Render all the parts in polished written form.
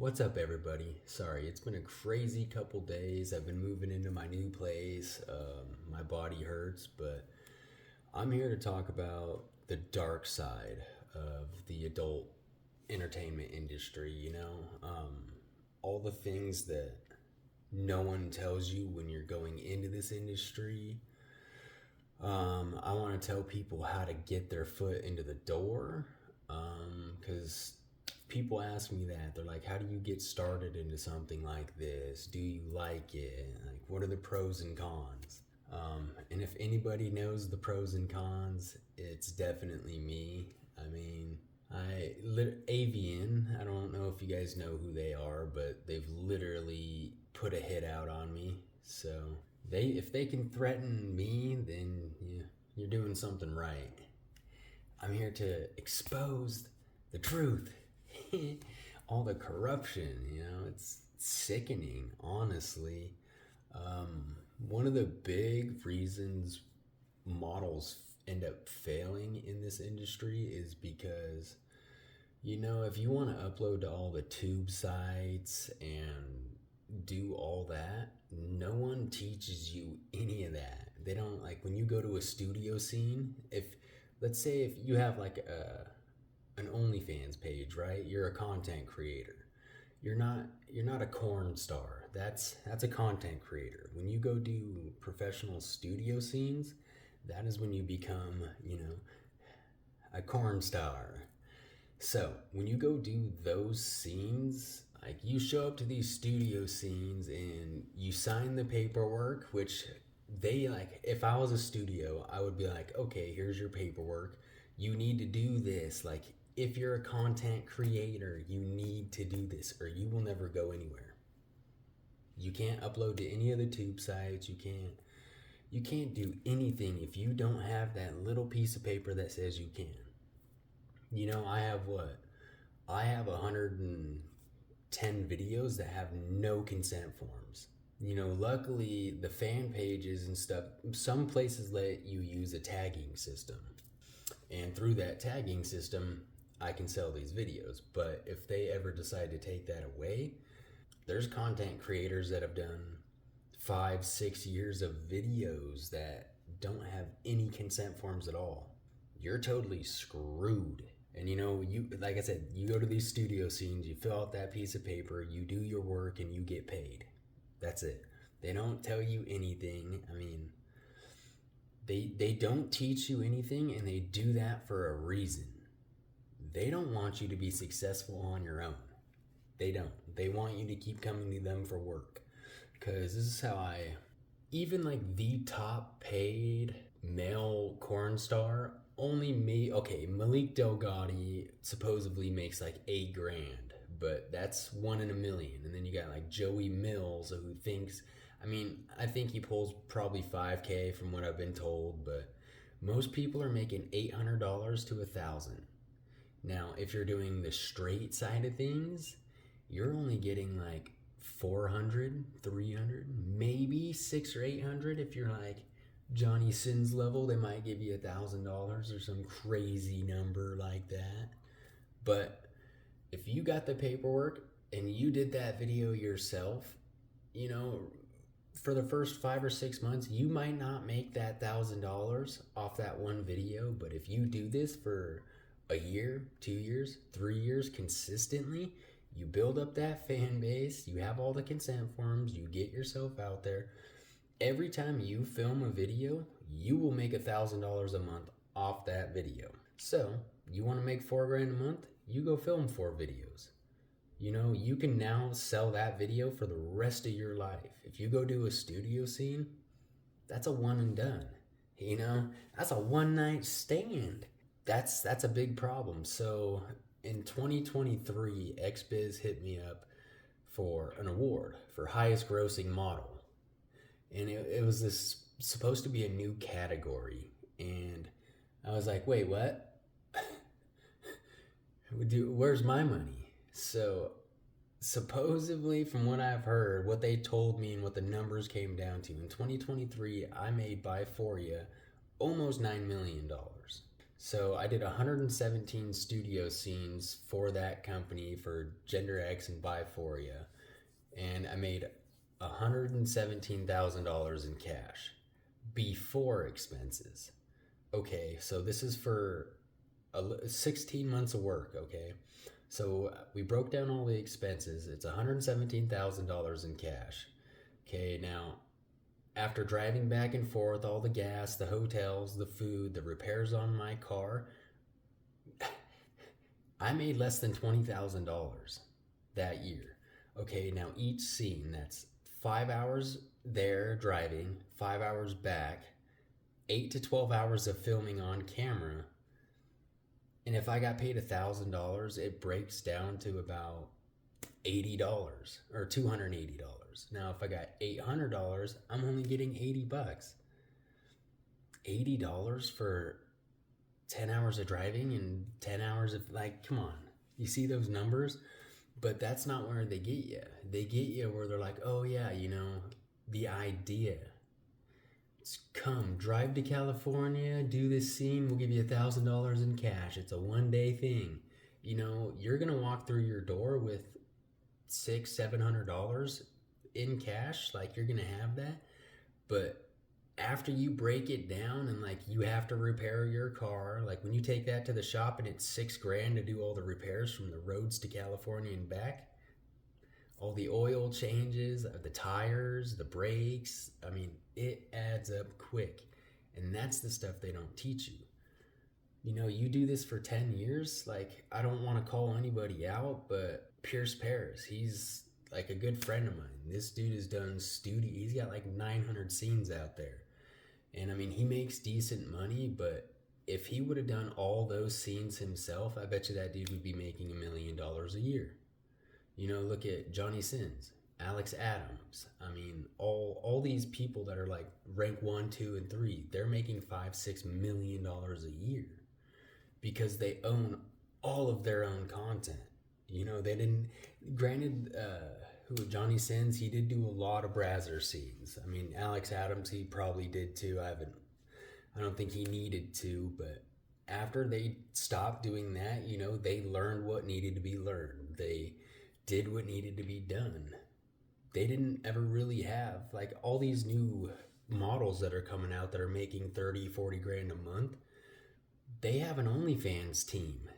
What's up, everybody? Sorry, it's been a crazy couple days. I've been moving into my new place. My body hurts, but I'm here to talk about the dark side of the adult entertainment industry. All the things that no one tells you when you're going into this industry. I want to tell people how to get their foot into the door because people ask me that. They're like, how do you get started into something like this? Do you like it? Like, what are the pros and cons? And if anybody knows the pros and cons, it's definitely me. I mean, Avian, I don't know if you guys know who they are, but they've literally put a hit out on me. So if they can threaten me, then you're doing something right. I'm here to expose the truth. All the corruption, it's sickening, honestly. One of the big reasons models end up failing in this industry is because, if you want to upload to all the tube sites and do all that, no one teaches you any of that. They don't, like, when you go to a studio scene, let's say if you have like an OnlyFans page, right? You're a content creator. You're not a corn star. That's a content creator. When you go do professional studio scenes, that is when you become, a corn star. So when you go do those scenes, like, you show up to these studio scenes and you sign the paperwork, which they, like, if I was a studio, I would be like, okay, here's your paperwork. You need to do this. Like, if you're a content creator, you need to do this or you will never go anywhere. You can't upload to any of the tube sites. You can't do anything if you don't have that little piece of paper that says you can. I have what? I have 110 videos that have no consent forms. Luckily the fan pages and stuff, some places let you use a tagging system. And through that tagging system, I can sell these videos. But if they ever decide to take that away, there's content creators that have done 5-6 years of videos that don't have any consent forms at all. You're totally screwed. And you, like I said, you go to these studio scenes, you fill out that piece of paper, you do your work, and you get paid. That's it. They don't tell you anything. I mean, they don't teach you anything, and they do that for a reason. They don't want you to be successful on your own. They don't. They want you to keep coming to them for work. Because this is how even like the top paid male corn star only Malik Delgado supposedly makes like $8,000, but that's 1 in a million. And then you got like Joey Mills, who thinks, I think he pulls probably $5K from what I've been told, but most people are making $800 to $1,000. Now, if you're doing the straight side of things, you're only getting like 400, 300, maybe 600 or 800. If you're like Johnny Sins level, they might give you $1,000 or some crazy number like that. But if you got the paperwork and you did that video yourself, for the first 5 or 6 months, you might not make that $1,000 off that one video. But if you do this for a year, 2 years, 3 years consistently, you build up that fan base, you have all the consent forms, you get yourself out there. Every time you film a video, you will make $1,000 a month off that video. So you want to make $4,000 a month? You go film 4 videos. You can now sell that video for the rest of your life. If you go do a studio scene, that's a one and done. That's a one night stand. That's a big problem. So in 2023, XBiz hit me up for an award for highest grossing model. And it was this supposed to be a new category. And I was like, wait, what? Where's my money? So supposedly, from what I've heard, what they told me and what the numbers came down to, in 2023, I made by Foria almost $9 million. So I did 117 studio scenes for that company for Gender X and Biphoria, and I made $117,000 in cash before expenses. Okay, so this is for 16 months of work. Okay, so we broke down all the expenses. It's $117,000 in cash. Okay, now after driving back and forth, all the gas, the hotels, the food, the repairs on my car, I made less than $20,000 that year. Okay, now each scene, that's 5 hours there driving, 5 hours back, 8 to 12 hours of filming on camera. And if I got paid $1,000, it breaks down to about $80 or $280. Now, if I got $800, I'm only getting $80. $80 for 10 hours of driving and 10 hours of, like, come on. You see those numbers? But that's not where they get you. They get you where they're like, oh, yeah, the idea. Come, drive to California, do this scene, we'll give you $1,000 in cash. It's a one-day thing. You're going to walk through your door with $600-700 in cash. Like, you're going to have that. But after you break it down and like you have to repair your car, like when you take that to the shop and it's $6,000 to do all the repairs from the roads to California and back, all the oil changes, the tires, the brakes, I mean, it adds up quick. And that's the stuff they don't teach you. You do this for 10 years, like, I don't want to call anybody out, but Pierce Paris, he's like a good friend of mine. This dude has done he's got like 900 scenes out there. And I mean, he makes decent money, but if he would have done all those scenes himself, I bet you that dude would be making $1 million a year. Look at Johnny Sins, Alex Adams. I mean, all these people that are like rank 1, 2, and 3, they're making $5-6 million a year because they own all of their own content. They didn't. Granted, Johnny Sins, he did do a lot of Brazzer scenes. I mean, Alex Adams, he probably did too. I don't think he needed to, but after they stopped doing that, they learned what needed to be learned. They did what needed to be done. They didn't ever really have, like, all these new models that are coming out that are making 30-40 grand a month. They have an OnlyFans team.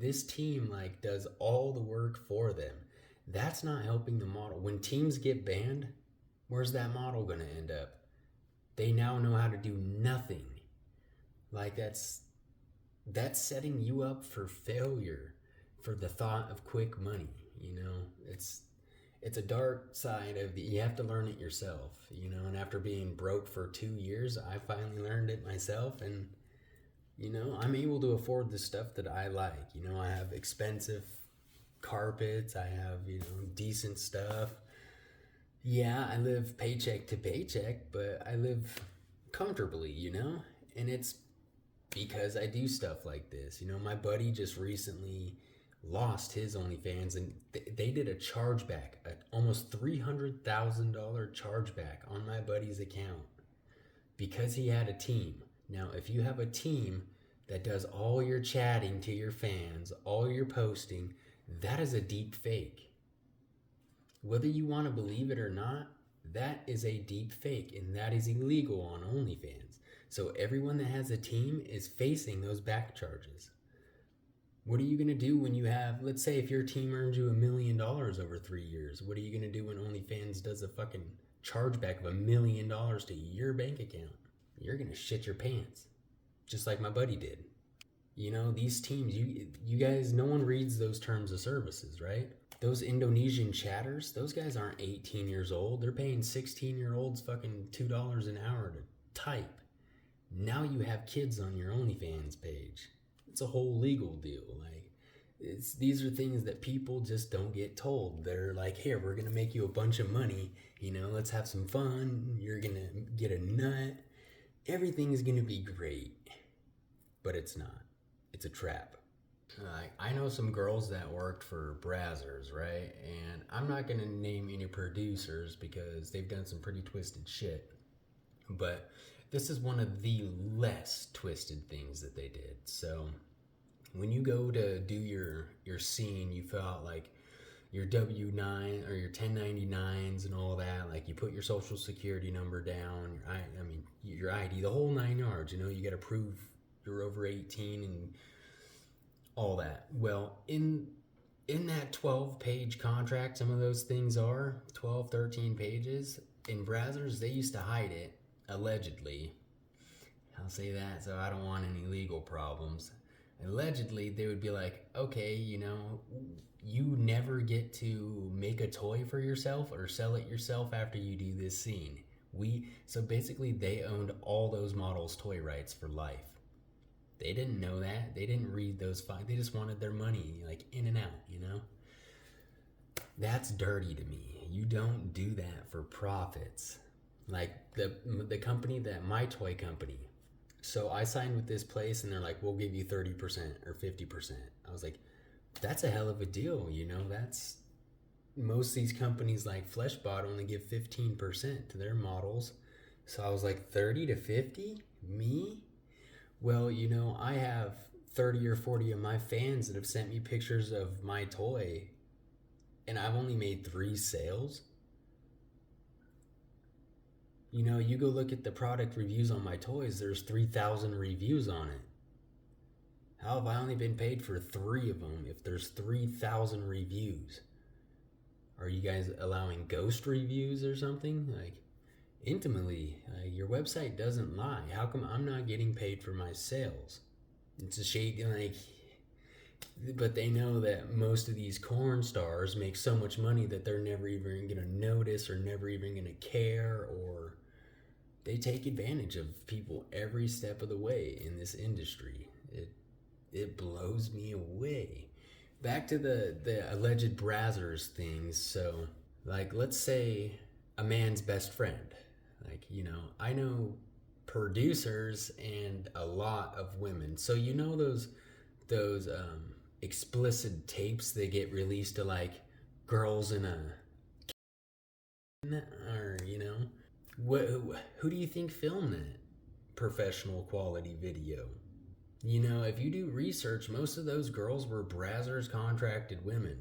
This team, like, does all the work for them. That's not helping the model. When teams get banned, where's that model going to end up? They now know how to do nothing. Like, that's setting you up for failure, for the thought of quick money. It's a dark side of you have to learn it yourself, and after being broke for 2 years, I finally learned it myself, and I'm able to afford the stuff that I like. I have expensive carpets, I have, decent stuff. Yeah, I live paycheck to paycheck, but I live comfortably, and it's because I do stuff like this. My buddy just recently lost his OnlyFans, and they did a chargeback, almost $300,000 chargeback on my buddy's account because he had a team. Now, if you have a team that does all your chatting to your fans, all your posting, that is a deep fake. Whether you want to believe it or not, that is a deep fake, and that is illegal on OnlyFans. So everyone that has a team is facing those back charges. What are you going to do when you have, let's say if your team earns you $1 million over 3 years, what are you going to do when OnlyFans does a fucking chargeback of $1 million to your bank account? You're going to shit your pants, just like my buddy did. These teams, you guys, no one reads those terms of services, right? Those Indonesian chatters, those guys aren't 18 years old. They're paying 16-year-olds fucking $2 an hour to type. Now you have kids on your OnlyFans page. It's a whole legal deal. Like, these are things that people just don't get told. They're like, here, we're going to make you a bunch of money. Let's have some fun. You're going to get a nut. Everything is going to be great. But it's not. It's a trap. I know some girls that worked for Brazzers, right? And I'm not going to name any producers because they've done some pretty twisted shit. But This is one of the less twisted things that they did. So when you go to do your scene, you fill out like your W-9 or your 1099s and all that. Like you put your social security number down, your ID, the whole 9 yards. You got to prove you're over 18 and all that. Well, in that 12-page contract, some of those things are 12, 13 pages. In Brazzers, they used to hide it, allegedly. I'll say that so I don't want any legal problems. Allegedly, they would be like, okay, you never get to make a toy for yourself or sell it yourself after you do this scene. So basically, they owned all those models' toy rights for life. They didn't know that. They didn't read those files. They just wanted their money, like in and out, That's dirty to me. You don't do that for profits. Like the company my toy company. So I signed with this place and they're like, we'll give you 30% or 50%. I was like, that's a hell of a deal, That's most of these companies like Fleshbot only give 15% to their models. So I was like, 30 to 50? Me? Well, I have 30 or 40 of my fans that have sent me pictures of my toy, and I've only made 3 sales. You go look at the product reviews on my toys, there's 3,000 reviews on it. How have I only been paid for 3 of them if there's 3,000 reviews? Are you guys allowing ghost reviews or something? Like, intimately, your website doesn't lie. How come I'm not getting paid for my sales? It's a shade, but they know that most of these corn stars make so much money that they're never even going to notice or never even going to care, or they take advantage of people every step of the way in this industry. It blows me away. Back to the alleged Brazzers things. So, let's say a man's best friend. I know producers and a lot of women. So those explicit tapes that get released to girls in a or who do you think filmed that professional quality video? If you do research, most of those girls were Brazzers contracted women.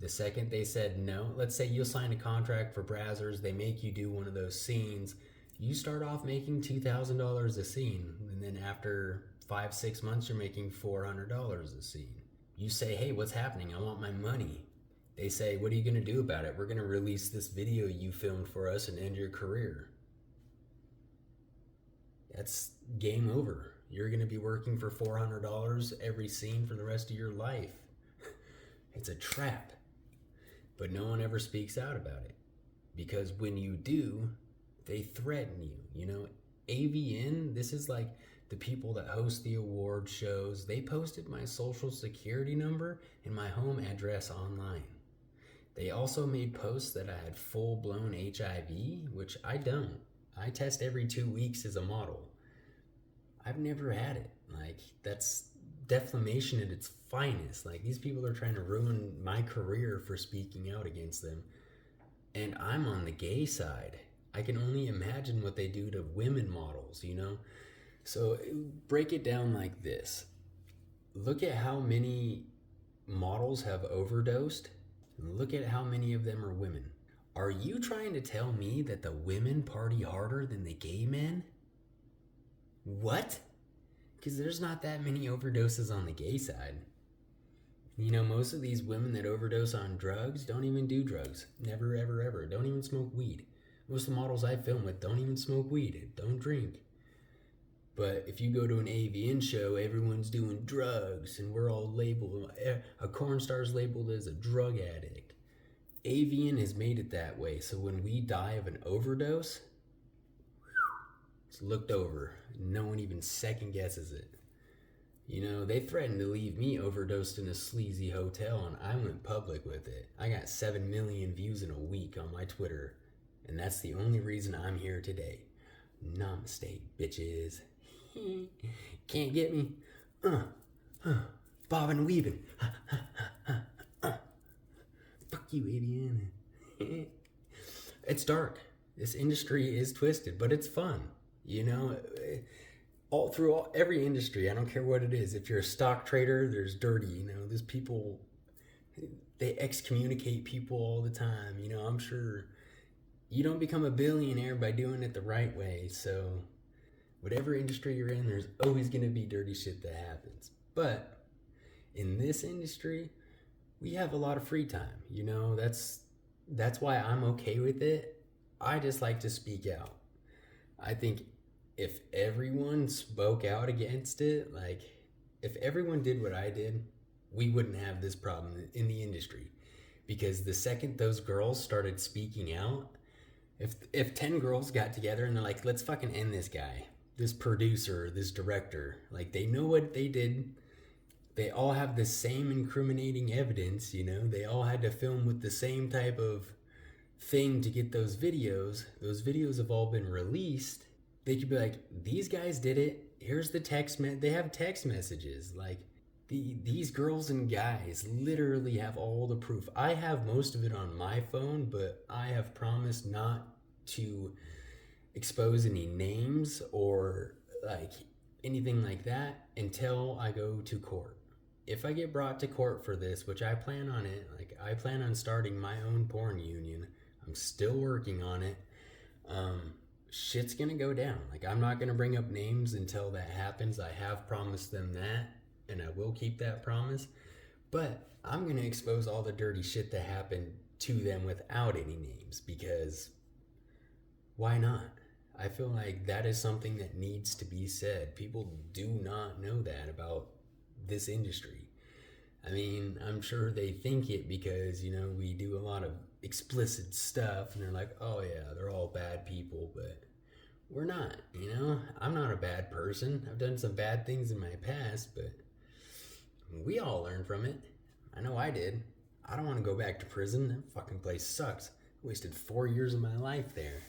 The second they said no, let's say you'll sign a contract for Brazzers, they make you do one of those scenes. You start off making $2,000 a scene, and then after 5-6 months, you're making $400 a scene. You say, hey, what's happening? I want my money. They say, what are you going to do about it? We're going to release this video you filmed for us and end your career. That's game over. You're going to be working for $400 every scene for the rest of your life. It's a trap. But no one ever speaks out about it. Because when you do, they threaten you. AVN, this is like the people that host the award shows. They posted my social security number and my home address online. They also made posts that I had full-blown HIV, which I don't. I test every 2 weeks as a model. I've never had it. That's defamation at its finest. These people are trying to ruin my career for speaking out against them. And I'm on the gay side. I can only imagine what they do to women models, So break it down like this. Look at how many models have overdosed, and look at how many of them are women. Are you trying to tell me that the women party harder than the gay men? What? Because there's not that many overdoses on the gay side. Most of these women that overdose on drugs don't even do drugs. Never, ever, ever. Don't even smoke weed. Most of the models I film with don't even smoke weed. Don't drink. But if you go to an AVN show, everyone's doing drugs, and we're all labeled. A corn star's labeled as a drug addict. AVN has made it that way, so when we die of an overdose, it's looked over. No one even second guesses it. They threatened to leave me overdosed in a sleazy hotel, and I went public with it. I got 7 million views in a week on my Twitter, and that's the only reason I'm here today. Namaste, bitches. Can't get me. Bobbing and weaving. Fuck you, AVN. It's dark. This industry is twisted, but it's fun. You know, all through every industry, I don't care what it is. If you're a stock trader, there's dirty. You know, there's people, they excommunicate people all the time. You know, I'm sure you don't become a billionaire by doing it the right way. So, whatever industry you're in, there's always going to be dirty shit that happens. But in this industry, we have a lot of free time. You know, that's why I'm okay with it. I just like to speak out. I think if everyone spoke out against it, like if everyone did what I did, we wouldn't have this problem in the industry. Because the second those girls started speaking out, if 10 girls got together and they're like, let's fucking end this guy, this producer, this director, like they know what they did. They all have the same incriminating evidence, you know, they all had to film with the same type of thing to get those videos. Those videos have all been released. They could be like, these guys did it. Here's the they have text messages. Like, these girls and guys literally have all the proof. I have most of it on my phone, but I have promised not to expose any names or like anything like that until I go to court. If I get brought to court for this, which I plan on it, like I plan on starting my own porn union. I'm still working on it. Shit's gonna go down. Like, I'm not gonna bring up names until that happens. I have promised them that, and I will keep that promise. But I'm gonna expose all the dirty shit that happened to them without any names, because why not? I feel like that is something that needs to be said. People do not know that about this industry. I mean, I'm sure they think it because, you know, we do a lot of explicit stuff and they're like, oh yeah, they're all bad people, but we're not, you know? I'm not a bad person. I've done some bad things in my past, but we all learn from it. I know I did. I don't want to go back to prison. That fucking place sucks. I wasted 4 years of my life there.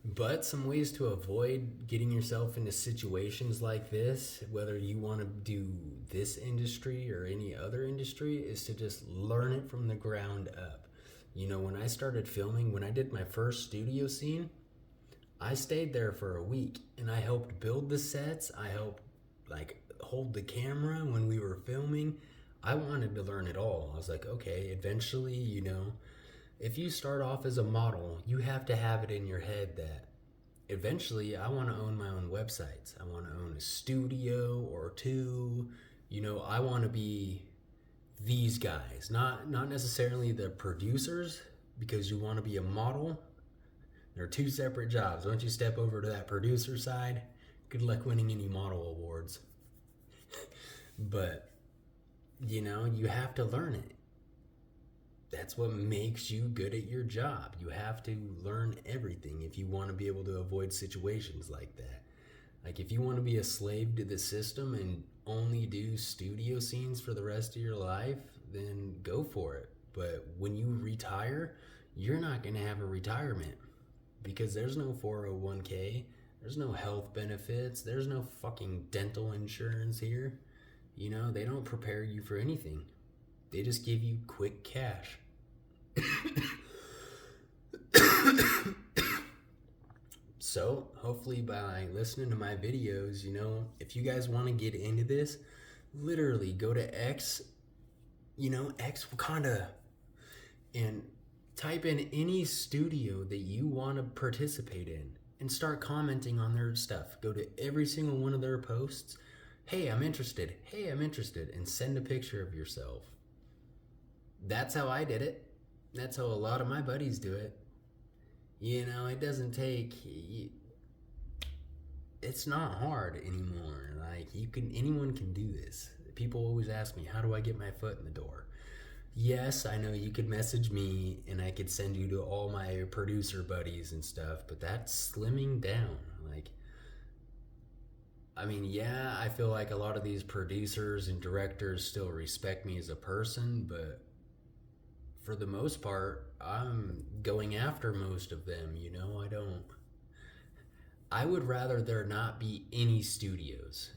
But some ways to avoid getting yourself into situations like this, whether you want to do this industry or any other industry, is to just learn it from the ground up. You know, when I started filming, when I did my first studio scene, I stayed there for a week and I helped build the sets. I helped like hold the camera when we were filming. I wanted to learn it all. I was like, okay, eventually, you know, if you start off as a model, you have to have it in your head that eventually I want to own my own websites. I want to own a studio or two. You know, I want to be these guys, not necessarily the producers, because you want to be a model. There are two separate jobs. Once you step over to that producer side, good luck winning any model awards. But, you know, you have to learn it. That's what makes you good at your job. You have to learn everything if you want to be able to avoid situations like that. Like, if you want to be a slave to the system and only do studio scenes for the rest of your life, then go for it. But when you retire, you're not going to have a retirement, because there's no 401k, there's no health benefits, there's no fucking dental insurance here. You know, they don't prepare you for anything. They just give you quick cash. So, hopefully by listening to my videos, you know, if you guys want to get into this, literally go to X Wakanda, and type in any studio that you want to participate in and start commenting on their stuff. Go to every single one of their posts. Hey, I'm interested. Hey, I'm interested. And send a picture of yourself. That's how I did it. That's how a lot of my buddies do it. You know, it doesn't take... It's not hard anymore. Like, anyone can do this. People always ask me, how do I get my foot in the door? Yes, I know you could message me and I could send you to all my producer buddies and stuff, but that's slimming down. Like, I mean, yeah, I feel like a lot of these producers and directors still respect me as a person, but for the most part, I'm going after most of them, you know? I would rather there not be any studios.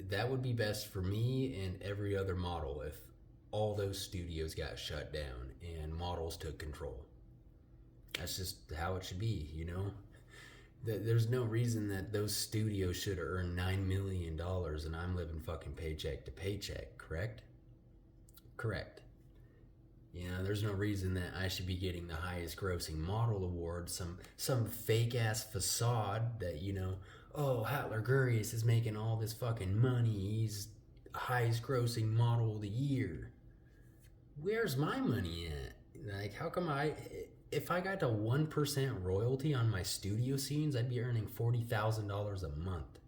That would be best for me and every other model if all those studios got shut down and models took control. That's just how it should be, you know? There's no reason that those studios should earn $9 million and I'm living fucking paycheck to paycheck, correct? Correct. There's no reason that I should be getting the highest grossing model award, some fake ass facade that, oh, Hatler Gurius is making all this fucking money. He's highest grossing model of the year. Where's my money at? Like, how come if I got to 1% royalty on my studio scenes, I'd be earning $40,000 a month.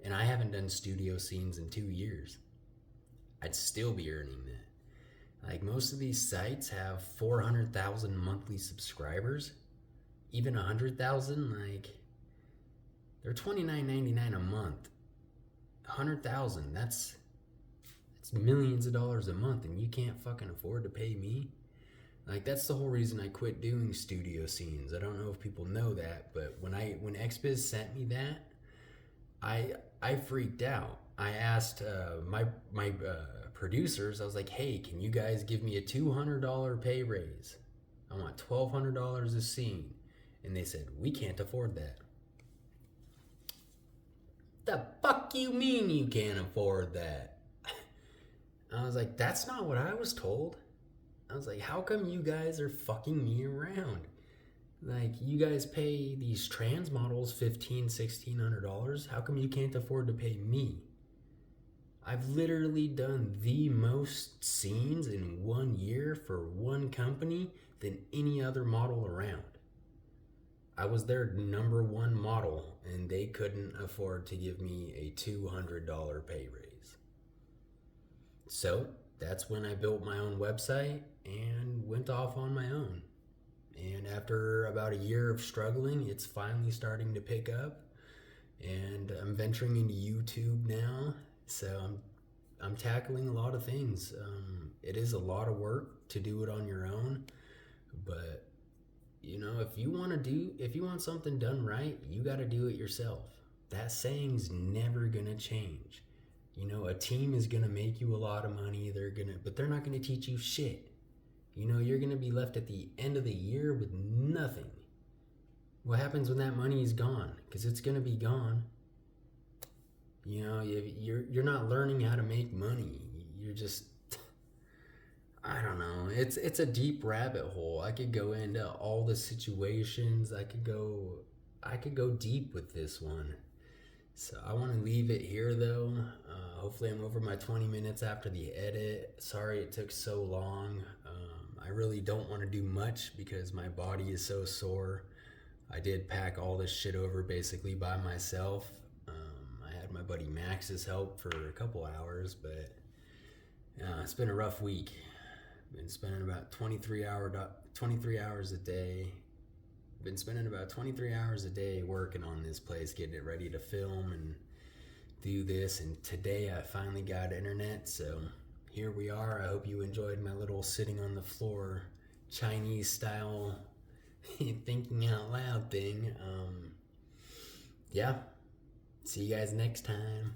And I haven't done studio scenes in 2 years. I'd still be earning that. Like, most of these sites have 400,000 monthly subscribers. Even 100,000, like, they're $29.99 a month. 100,000, that's millions of dollars a month, and you can't fucking afford to pay me. Like, that's the whole reason I quit doing studio scenes. I don't know if people know that, but when XBiz sent me that, I freaked out. I asked my producers, I was like, hey, can you guys give me a $200 pay raise? I want $1,200 a scene. And they said, we can't afford that. The fuck you mean you can't afford that? I was like, that's not what I was told. I was like, how come you guys are fucking me around? Like, you guys pay these trans models $1,500-$1,600. How come you can't afford to pay me? I've literally done the most scenes in 1 year for one company than any other model around. I was their number one model, and they couldn't afford to give me a $200 pay raise. So that's when I built my own website and went off on my own. And after about a year of struggling, it's finally starting to pick up. And I'm venturing into YouTube now. So I'm tackling a lot of things. It is a lot of work to do it on your own, but if you want something done right, you got to do it yourself. That saying's never gonna change. A team is gonna make you a lot of money. But they're not gonna teach you shit. You're gonna be left at the end of the year with nothing. What happens when that money is gone? Because it's gonna be gone. You're not learning how to make money. You're just, I don't know. It's a deep rabbit hole. I could go into all the situations. I could go deep with this one. So I want to leave it here though. Hopefully I'm over my 20 minutes after the edit. Sorry it took so long. I really don't want to do much because my body is so sore. I did pack all this shit over basically by myself. I had my buddy Max's help for a couple hours, but it's been a rough week. Been spending about 23 hours a day. Been spending about 23 hours a day working on this place, getting it ready to film and do this. And today I finally got internet, so here we are. I hope you enjoyed my little sitting on the floor Chinese style thinking out loud thing. Yeah. See you guys next time.